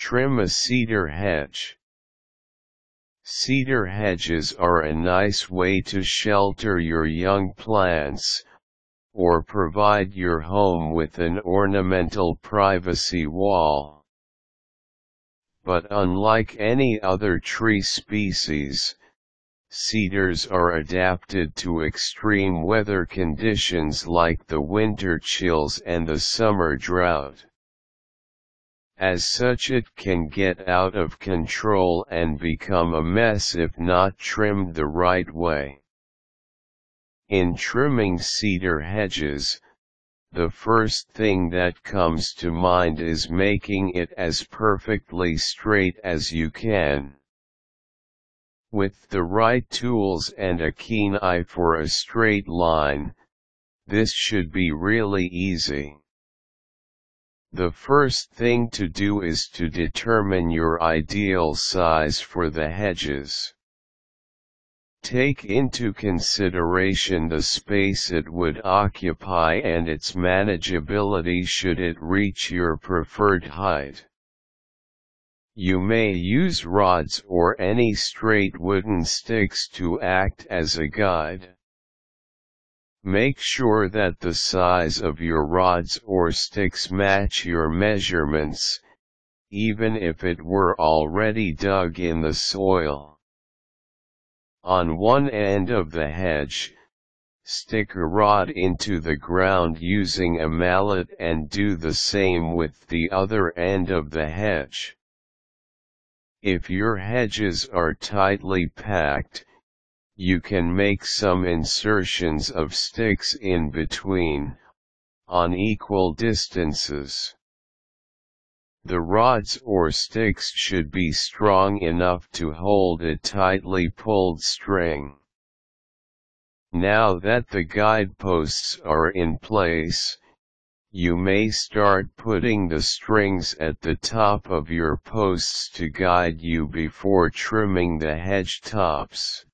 Trim a cedar hedge. Cedar hedges are a nice way to shelter your young plants, or provide your home with an ornamental privacy wall. But unlike any other tree species, cedars are adapted to extreme weather conditions like the winter chills and the summer drought. As such, it can get out of control and become a mess if not trimmed the right way. In trimming cedar hedges, the first thing that comes to mind is making it as perfectly straight as you can. With the right tools and a keen eye for a straight line, this should be really easy. The first thing to do is to determine your ideal size for the hedges. Take into consideration the space it would occupy and its manageability should it reach your preferred height. You may use rods or any straight wooden sticks to act as a guide. Make sure that the size of your rods or sticks match your measurements, even if it were already dug in the soil. On one end of the hedge, stick a rod into the ground using a mallet and do the same with the other end of the hedge. If your hedges are tightly packed, you can make some insertions of sticks in between, on equal distances. The rods or sticks should be strong enough to hold a tightly pulled string. Now that the guideposts are in place, you may start putting the strings at the top of your posts to guide you before trimming the hedge tops.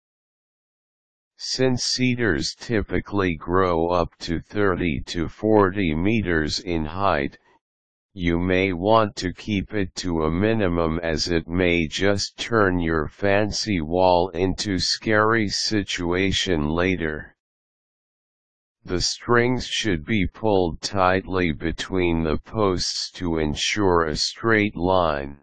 Since cedars typically grow up to 30 to 40 meters in height, you may want to keep it to a minimum as it may just turn your fancy wall into scary situation later. The strings should be pulled tightly between the posts to ensure a straight line.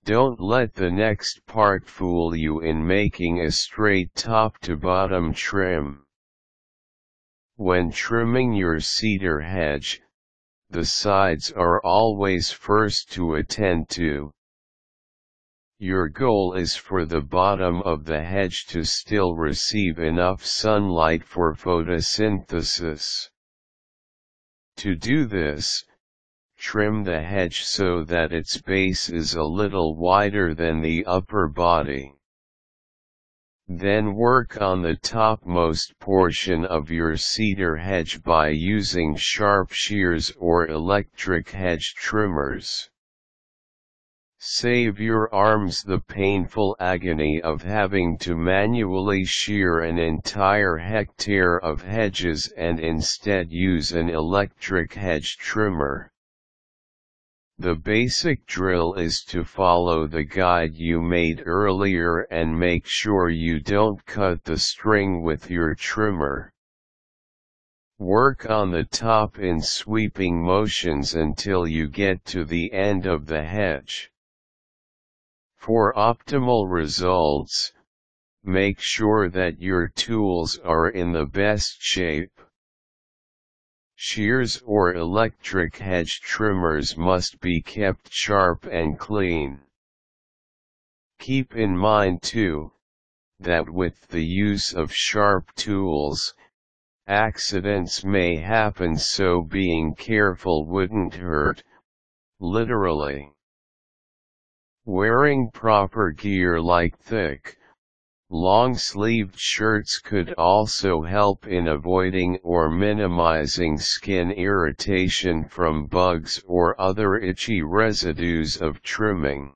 Don't let the next part fool you in making a straight top-to-bottom trim. When trimming your cedar hedge, the sides are always first to attend to. Your goal is for the bottom of the hedge to still receive enough sunlight for photosynthesis. To do this, trim the hedge so that its base is a little wider than the upper body. Then work on the topmost portion of your cedar hedge by using sharp shears or electric hedge trimmers. Save your arms the painful agony of having to manually shear an entire hectare of hedges and instead use an electric hedge trimmer. The basic drill is to follow the guide you made earlier and make sure you don't cut the string with your trimmer. Work on the top in sweeping motions until you get to the end of the hedge. For optimal results, make sure that your tools are in the best shape. Shears or electric hedge trimmers must be kept sharp and clean. Keep in mind too, that with the use of sharp tools, accidents may happen, so being careful wouldn't hurt, literally. Wearing proper gear like thick, long-sleeved shirts could also help in avoiding or minimizing skin irritation from bugs or other itchy residues of trimming.